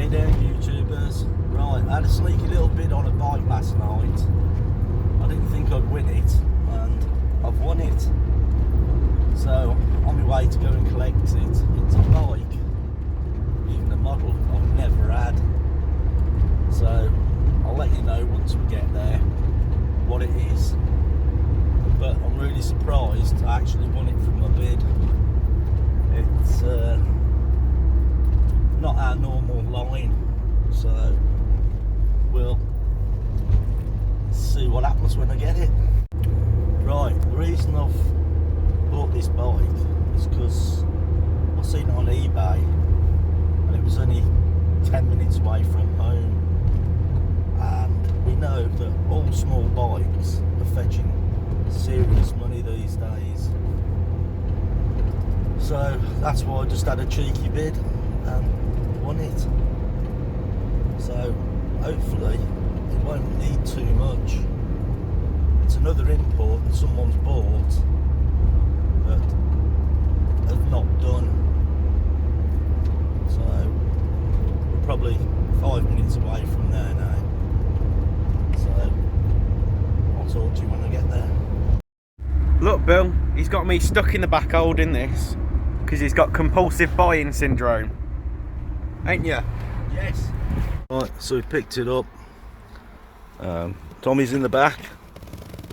you doing, YouTubers? Right, I had a sneaky little bid on a bike last night. I didn't think I'd win it, and I've won it. So, on my way to go and collect it. It's a bike, even a model I've never had. So, I'll let you know once we get there what it is. But I'm really surprised I actually won it from my bid. It's not our normal line, so we'll see what happens when I get it. Right, the reason I've bought this bike is because I've seen it on eBay and it was only 10 minutes away from home, and we know that all small bikes are fetching serious money these days. So that's why I just had a cheeky bid and won it. So hopefully it won't need too much. It's another import that someone's bought but have not done. So we're probably 5 minutes away from there now. So I'll talk to you when I get there. Look, Bill, he's got me stuck in the back holding this because he's got compulsive buying syndrome, ain't you? Yes. Right, so we picked it up. Tommy's in the back,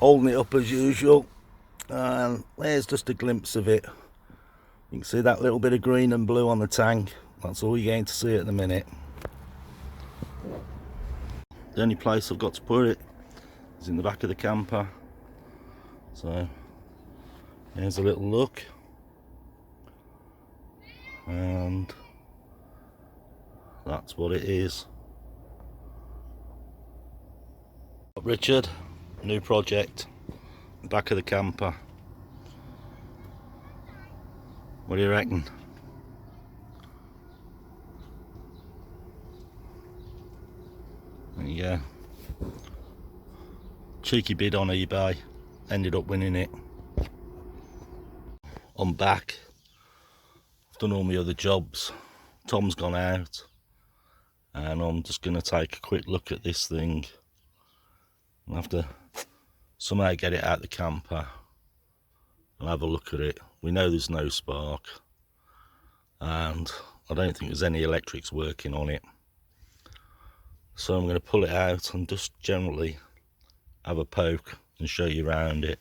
holding it up as usual, and there's just a glimpse of it. You can see that little bit of green and blue on the tank. That's all you're going to see at the minute. The only place I've got to put it is in the back of the camper. So here's a little look, and that's what it is. Richard, new project, back of the camper. What do you reckon? There you go. Cheeky bid on eBay, ended up winning it. I'm back. I've done all my other jobs. Tom's gone out, and I'm just going to take a quick look at this thing. I'll have to somehow get it out the camper and have a look at it. We know there's no spark, and I don't think there's any electrics working on it. So I'm going to pull it out and just generally have a poke and show you around it.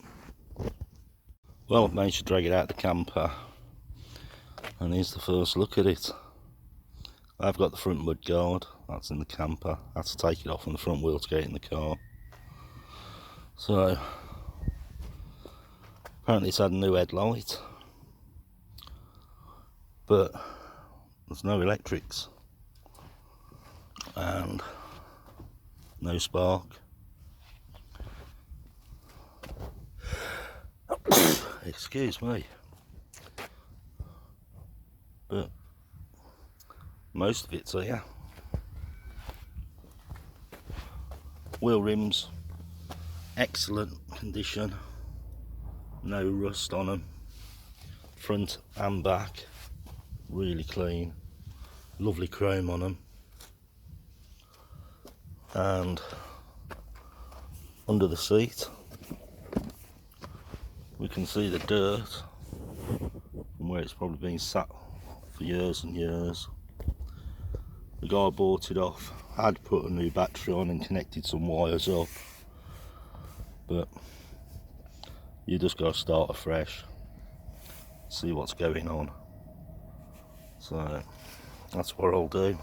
Well, I've managed to drag it out the camper, and here's the first look at it. I've got the front mud guard, that's in the camper. I had to take it off on the front wheel to get it in the car. So apparently it's had a new headlight, but there's no electrics and no spark. Excuse me. But most of it's here. Wheel rims, excellent condition, no rust on them, front and back really clean, lovely chrome on them, and under the seat we can see the dirt from where it's probably been sat for years and years. The guy bought it off had put a new battery on and connected some wires up, but you just got to start afresh, see what's going on. So that's what I'll do.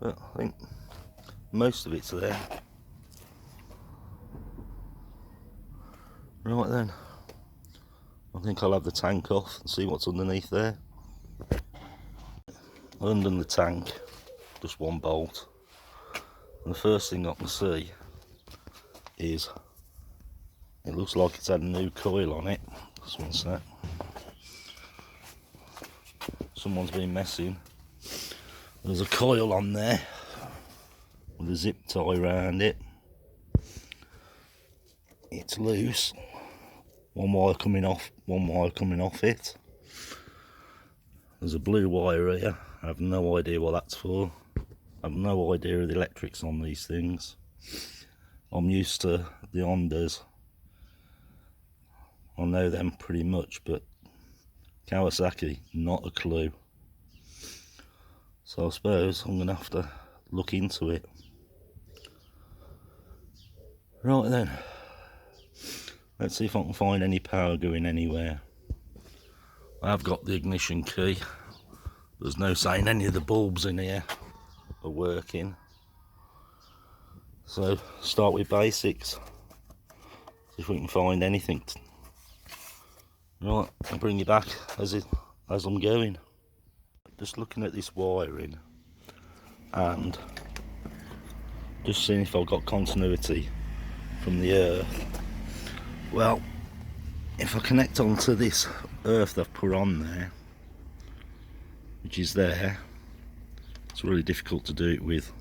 But I think most of it's there. Right then, I think I'll have the tank off and see what's underneath there. I undone the tank, just one bolt, and the first thing I can see is it looks like it's had a new coil on it. Just one sec. Someone's been messing. There's a coil on there with a zip tie around it. It's loose. One wire coming off it. There's a blue wire here. I have no idea what that's for. I have no idea of the electrics on these things. I'm used to the Hondas. I know them pretty much, but Kawasaki, not a clue. So I suppose I'm gonna have to look into it. Right then, let's see if I can find any power going anywhere. I've got the ignition key. There's no saying any of the bulbs in here are working. So start with basics. See if we can find anything. Right, I'll bring you back as I'm going. Just looking at this wiring and just seeing if I've got continuity from the earth. Well, if I connect onto this earth they've put on there, which is there, it's really difficult to do it with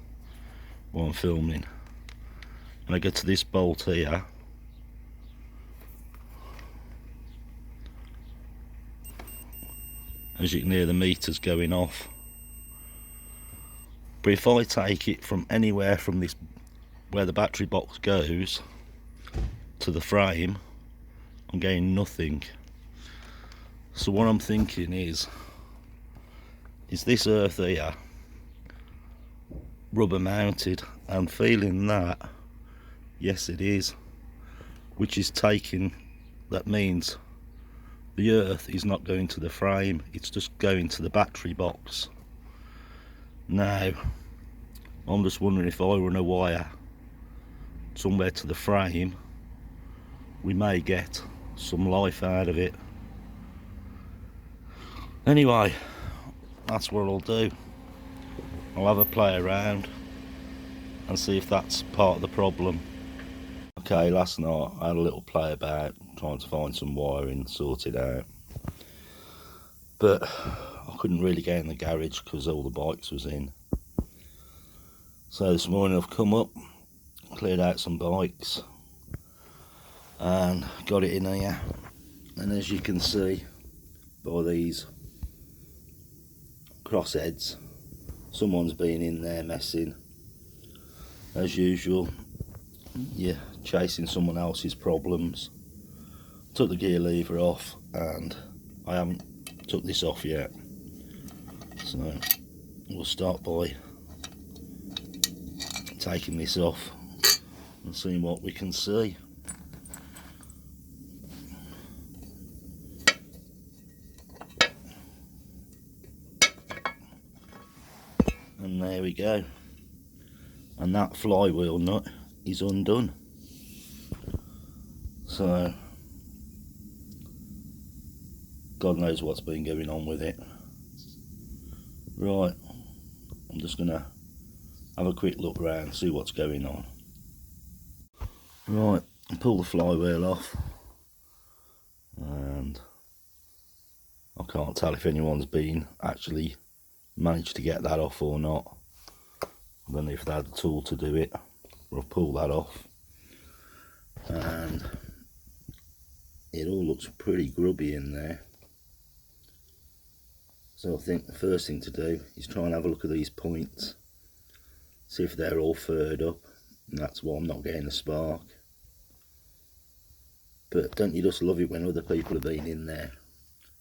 while I'm filming. And I get to this bolt here, as you can hear the meters going off. But if I take it from anywhere from this, where the battery box goes, to the frame, I'm getting nothing. So what I'm thinking is this earth here rubber mounted? I'm feeling that, yes it is, which is taking, that means the earth is not going to the frame, it's just going to the battery box. Now, I'm just wondering if I run a wire somewhere to the frame, we may get some life out of it. Anyway, that's what I'll do. I'll have a play around and see if that's part of the problem. Okay, last night I had a little play about trying to find some wiring sorted out, but I couldn't really get in the garage because all the bikes was in. So this morning I've come up, cleared out some bikes and got it in here, and as you can see by these crossheads, someone's been in there messing. As usual, you're chasing someone else's problems. Took the gear lever off and I haven't took this off yet, so we'll start by taking this off and seeing what we can see. And there we go, and that flywheel nut is undone. So God knows what's been going on with it. Right, I'm just gonna have a quick look around, see what's going on. Right, pull the flywheel off, and I can't tell if anyone's been actually managed to get that off or not. I don't know if they had the tool to do it, but I've pulled that off and it all looks pretty grubby in there. So I think the first thing to do is try and have a look at these points, see if they're all furred up, and that's why I'm not getting a spark. But don't you just love it when other people have been in there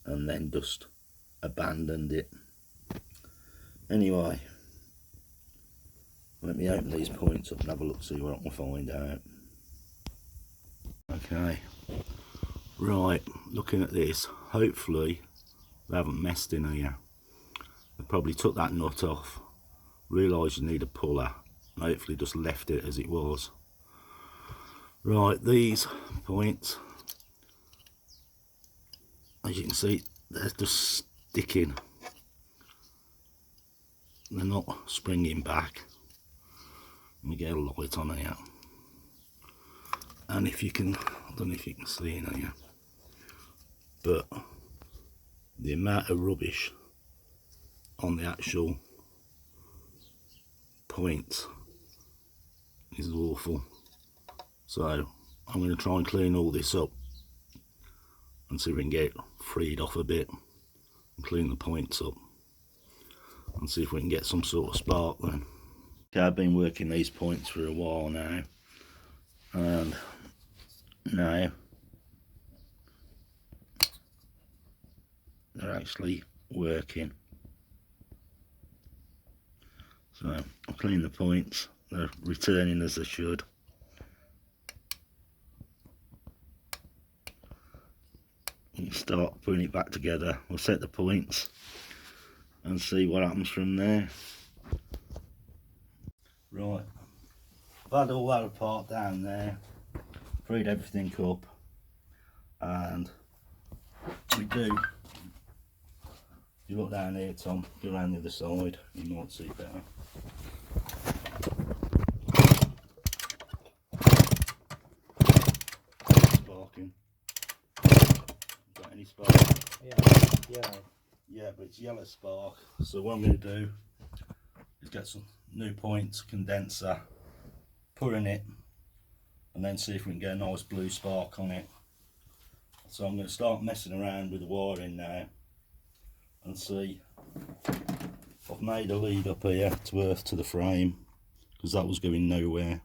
and then just abandoned it? Anyway, let me open these points up and have a look, see what I can find out. Okay, right, looking at this, hopefully they haven't messed in here. They probably took that nut off, realised you need a puller, and hopefully just left it as it was. Right, these points, as you can see, they're just sticking. They're not springing back. Let me get a light on here. And if you can, I don't know if you can see in here, but the amount of rubbish on the actual point is awful. So I'm going to try and clean all this up and see if we can get it freed off a bit clean the points up and see if we can get some sort of spark then. Okay, I've been working these points for a while now, and now they're actually working. So I'll clean the points, they're returning as they should. You start putting it back together. We'll set the points and see what happens from there. Right, I've had all that apart down there, freed everything up, and we do. If you look down here, Tom, go around the other side, you might see better. Sparking. Got any spark? Yeah, but it's yellow spark. So what I'm going to do is get some new points, condenser, put in it, and then see if we can get a nice blue spark on it. So I'm going to start messing around with the wiring now and see. I've made a lead up here to earth to the frame because that was going nowhere,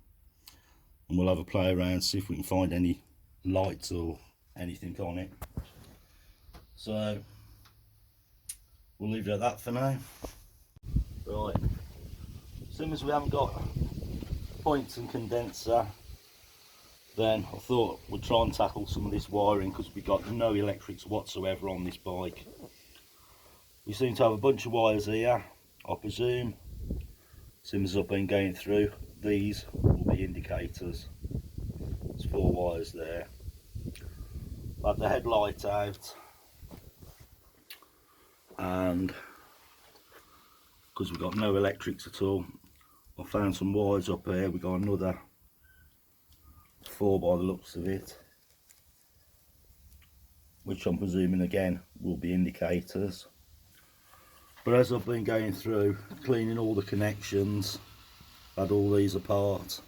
and we'll have a play around, see if we can find any lights or anything on it. So we'll leave it at that for now. Right, as soon as we haven't got points and condenser, then I thought we'd try and tackle some of this wiring because we've got no electrics whatsoever on this bike. We seem to have a bunch of wires here. I presume, as soon as I've been going through, these will be indicators. There's 4 wires there. I had the headlight out, and because we've got no electrics at all, I found some wires up here. We've got another 4 by the looks of it, which I'm presuming again will be indicators. But as I've been going through, cleaning all the connections, had all these apart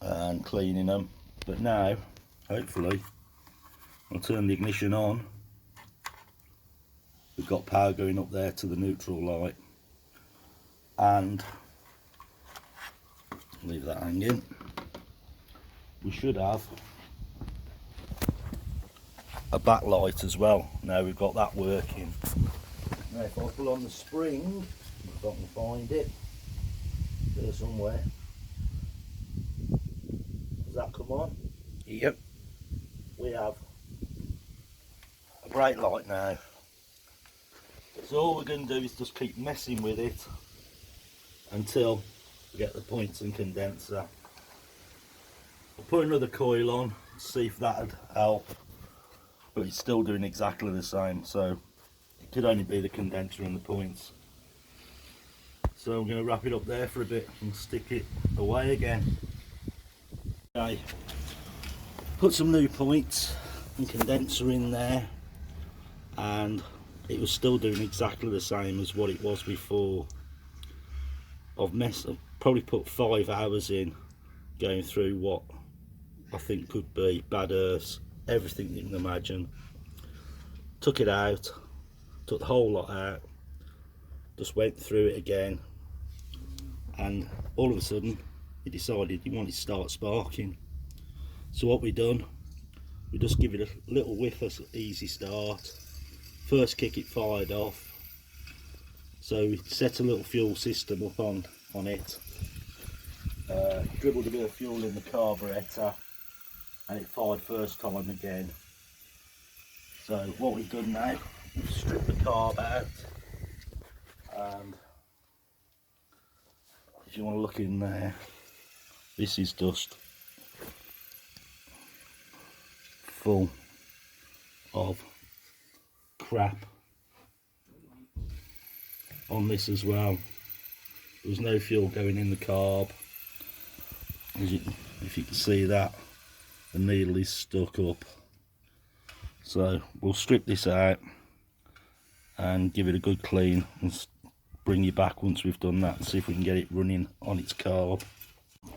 and cleaning them. But now, hopefully, I'll turn the ignition on. We've got power going up there to the neutral light, and leave that hanging. We should have a backlight as well. Now we've got that working. Now if I pull on the spring, if I can find it, there somewhere. Does that come on? Yep. We have a brake light now. So all we're going to do is just keep messing with it until we get the points and condenser. I'll put another coil on, see if that'd help, but it's still doing exactly the same, so it could only be the condenser and the points. So I'm going to wrap it up there for a bit and stick it away again. Okay, put some new points and condenser in there, and it was still doing exactly the same as what it was before. I've probably put 5 hours in going through what I think could be bad earths, everything you can imagine. Took it out, took the whole lot out, just went through it again, and all of a sudden he decided he wanted to start sparking. So what we done, we just give it a little whiff of easy start. First kick it fired off, so we set a little fuel system up on it, dribbled a bit of fuel in the carburettor, and it fired first time again. So what we've done now, we've stripped the carb out, and if you want to look in there, this is just full of crap on this as well. There was no fuel going in the carb. If you can see that, the needle is stuck up. So we'll strip this out and give it a good clean and bring you back once we've done that and see if we can get it running on its carb.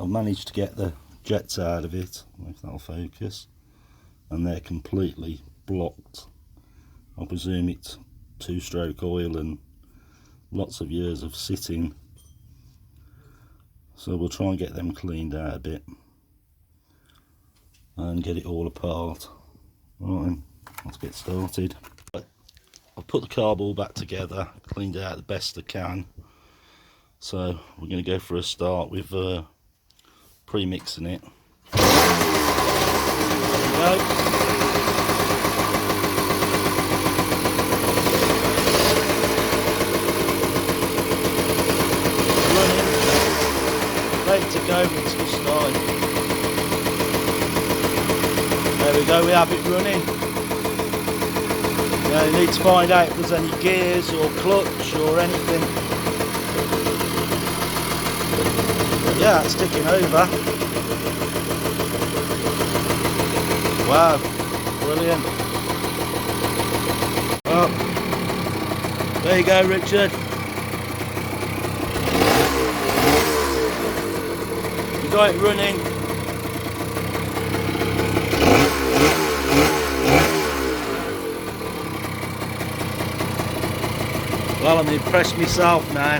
I've managed to get the jets out of it, if that'll focus, and they're completely blocked I presume it's 2-stroke oil and lots of years of sitting, so we'll try and get them cleaned out a bit and get it all apart. Right then, let's get started. I've put the carb all back together, cleaned it out the best I can, so we're going to go for a start with pre-mixing it. There we go. Ready to go, it's just starting. There we go, we have it running. Now you need to find out if there's any gears or clutch or anything. But yeah, it's ticking over. Wow, brilliant. Oh, there you go, Richard. Got it running. Well, I'm impressed myself now.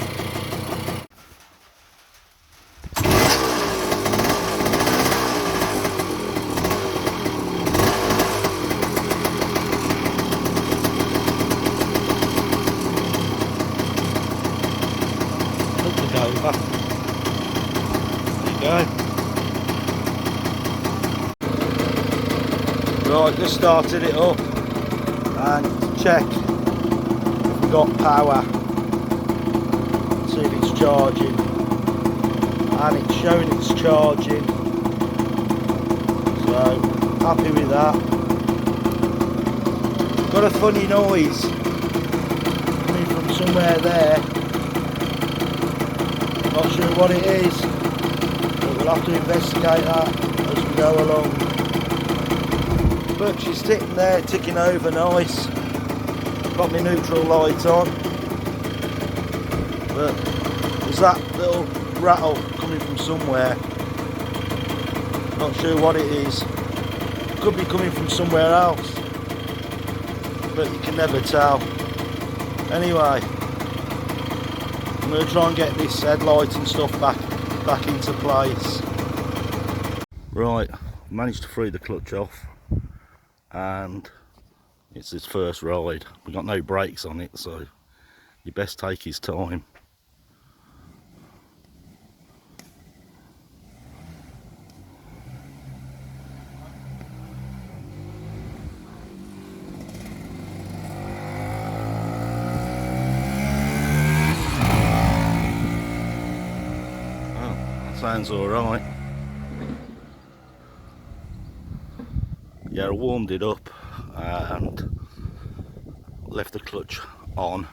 Look to go over. Go. Right, just started it up and check if we've got power, see if it's charging, and it's showing it's charging, so happy with that. Got a funny noise coming from somewhere there, not sure what it is. We'll have to investigate that as we go along. But she's sitting there ticking over nice. Got my neutral light on. But there's that little rattle coming from somewhere. Not sure what it is. Could be coming from somewhere else. But you can never tell. Anyway, I'm going to try and get this headlight and stuff back into place. Right, managed to free the clutch off, and it's his first ride. We've got no brakes on it, so you best take his time. Sounds alright. Yeah, I warmed it up and left the clutch on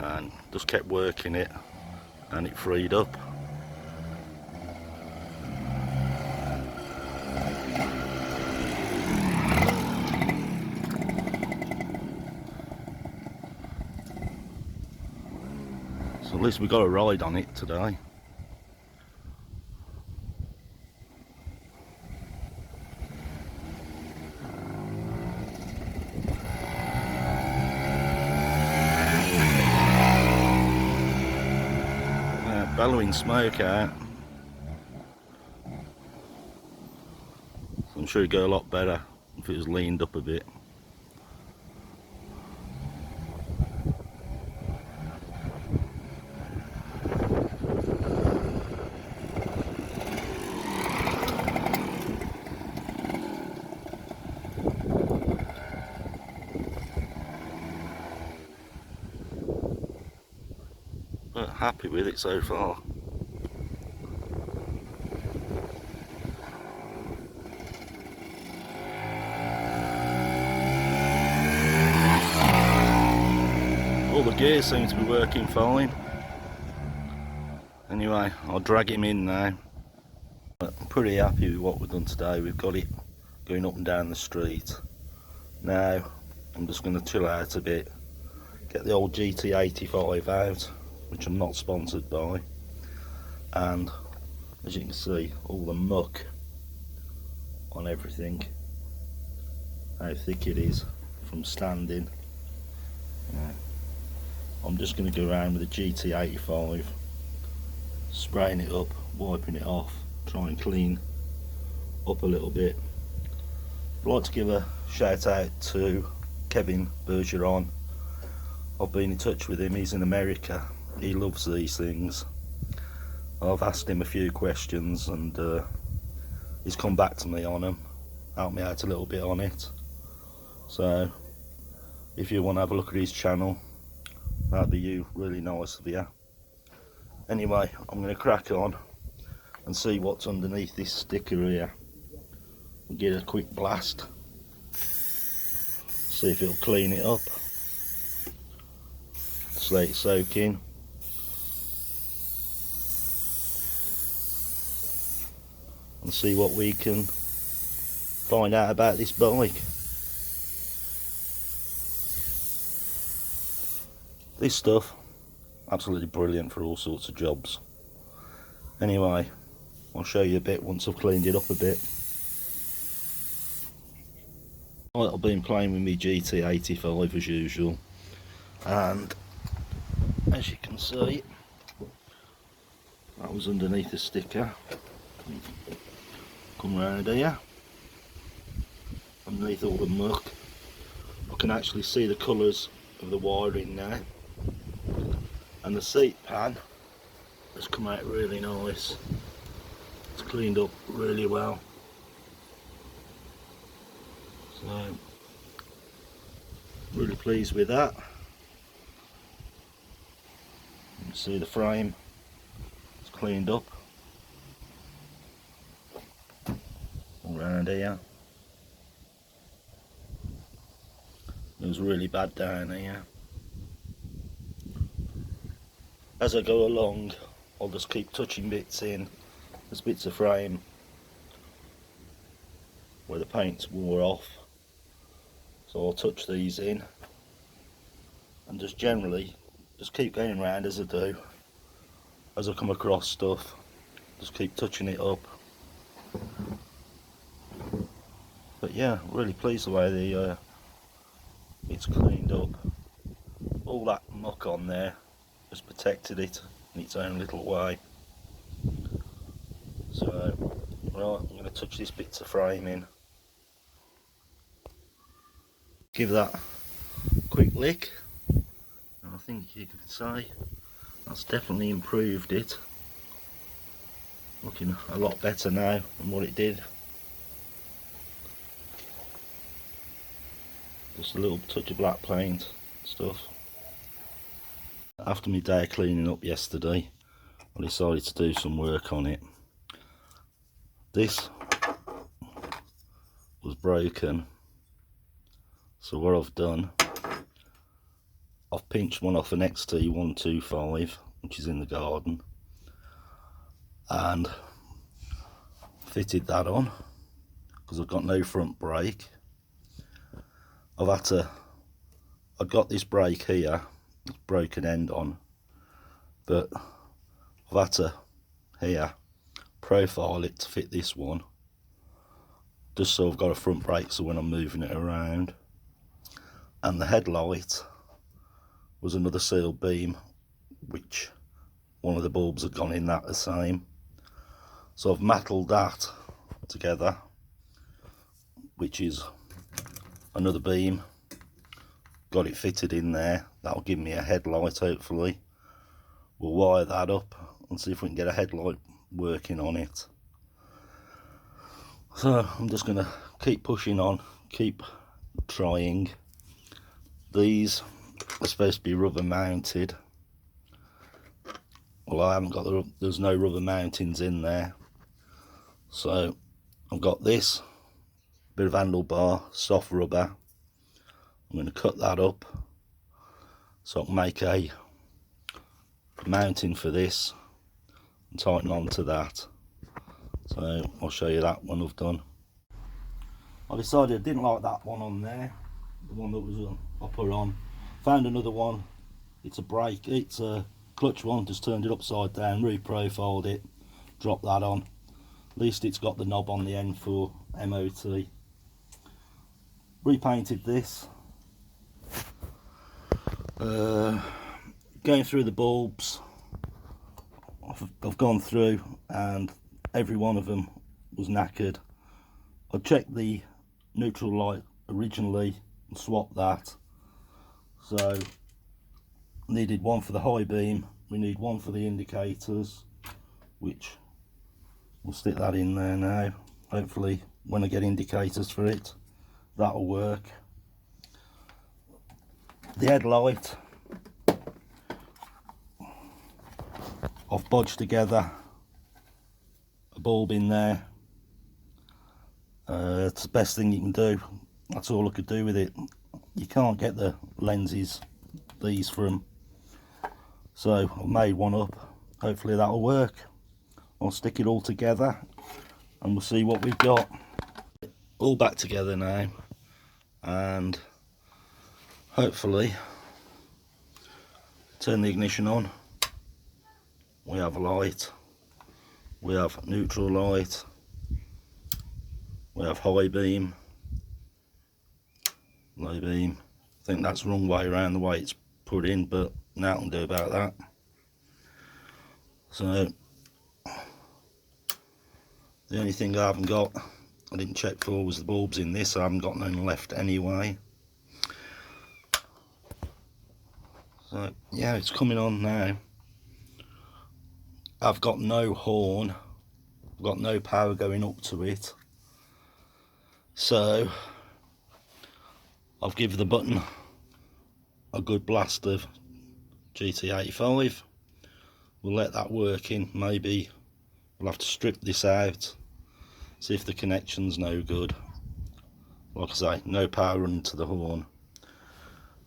and just kept working it, and it freed up. So at least we got a ride on it today. Bellowing smoke out. I'm sure it'd go a lot better if it was leaned up a bit. But happy with it so far. All the gears seem to be working fine. Anyway, I'll drag him in now. But I'm pretty happy with what we've done today. We've got it going up and down the street. Now I'm just going to chill out a bit, get the old GT85 out, which I'm not sponsored by, and as you can see, all the muck on everything, how thick it is from standing. Yeah. I'm just going to go around with a GT85, spraying it up, wiping it off, try and clean up a little bit. I'd like to give a shout out to Kevin Bergeron. I've been in touch with him, he's in America, he loves these things. I've asked him a few questions and he's come back to me on them, helped me out a little bit on it. So if you want to have a look at his channel, that'd be really nice of you. Anyway, I'm going to crack on and see what's underneath this sticker here. We'll get a quick blast, see if it'll clean it up, just let it soak in. And see what we can find out about this bike. This stuff, absolutely brilliant for all sorts of jobs. Anyway, I'll show you a bit once I've cleaned it up a bit. Right, I've been playing with my GT85 as usual, and as you can see, that was underneath the sticker. Come round here, underneath all the muck. I can actually see the colours of the wiring now, and the seat pan has come out really nice. It's cleaned up really well. So, really pleased with that. You can see the frame, it's cleaned up. All around here. It was really bad down here. As I go along, I'll just keep touching bits in. There's bits of frame where the paint's wore off, so I'll touch these in and just generally just keep going around as I do. As I come across stuff, just keep touching it up. But yeah, really pleased the way it's cleaned up. All that muck on there has protected it in its own little way. So, right, I'm going to touch these bits of frame in. Give that a quick lick, and I think you can say that's definitely improved it. Looking a lot better now than what it did. Just a little touch of black paint stuff. After my day of cleaning up yesterday, I decided to do some work on it. This was broken, so what I've done, I've pinched one off an XT125 which is in the garden and fitted that on because I've got no front brake. I've got this brake here, broken end on, but I've had to here profile it to fit this one, just so I've got a front brake so when I'm moving it around. And the headlight was another sealed beam, which one of the bulbs had gone in that the same, so I've metalled that together, which is another beam, got it fitted in there. That'll give me a headlight hopefully. We'll wire that up and see if we can get a headlight working on it. So I'm just going to keep pushing on, keep trying. These are supposed to be rubber mounted. Well, I haven't got there's no rubber mountings in there. So I've got this bit of handlebar, soft rubber. I'm going to cut that up so I can make a mounting for this and tighten onto that. So I'll show you that one I've done. I decided I didn't like that one on there, the one that was I put on. Found another one. It's a clutch one, just turned it upside down, reprofiled it, dropped that on. At least it's got the knob on the end for MOT. Repainted this Going through the bulbs, I've gone through and every one of them was knackered. I checked the neutral light originally and swapped that. So needed one for the high beam, we need one for the indicators, which we'll stick that in there now. Hopefully when I get indicators for it, that'll work. The headlight, I've bodged together a bulb in there. It's the best thing you can do. That's all I could do with it. You can't get the lenses, these from, so I've made one up. Hopefully that'll work. I'll stick it all together and we'll see what we've got. All back together now, and hopefully turn the ignition on. We have a light, we have neutral light, we have high beam, low beam. I think that's the wrong way around the way it's put in, but nothing to do about that. So the only thing I haven't got, I didn't check for, was the bulbs in this. I haven't got none left anyway. So yeah, it's coming on now. I've got no horn, I've got no power going up to it, so I've given the button a good blast of GT85. We'll let that work in. Maybe we'll have to strip this out, see if the connection's no good. Like I say, no power running to the horn.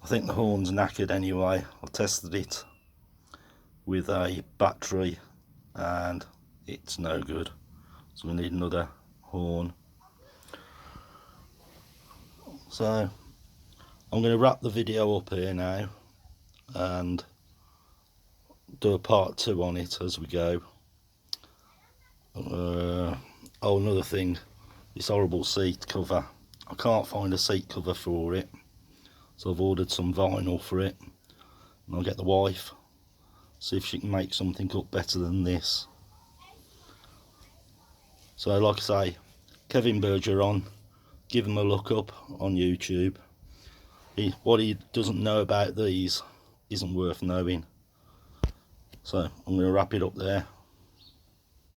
I think the horn's knackered anyway. I tested it with a battery and it's no good, so we need another horn. So I'm going to wrap the video up here now and do a part 2 on it as we go. Oh, another thing, this horrible seat cover, I can't find a seat cover for it, so I've ordered some vinyl for it, and I'll get the wife, see if she can make something up better than this. So like I say, Kevin Bergeron, give him a look up on YouTube. What he doesn't know about these isn't worth knowing. So I'm going to wrap it up there.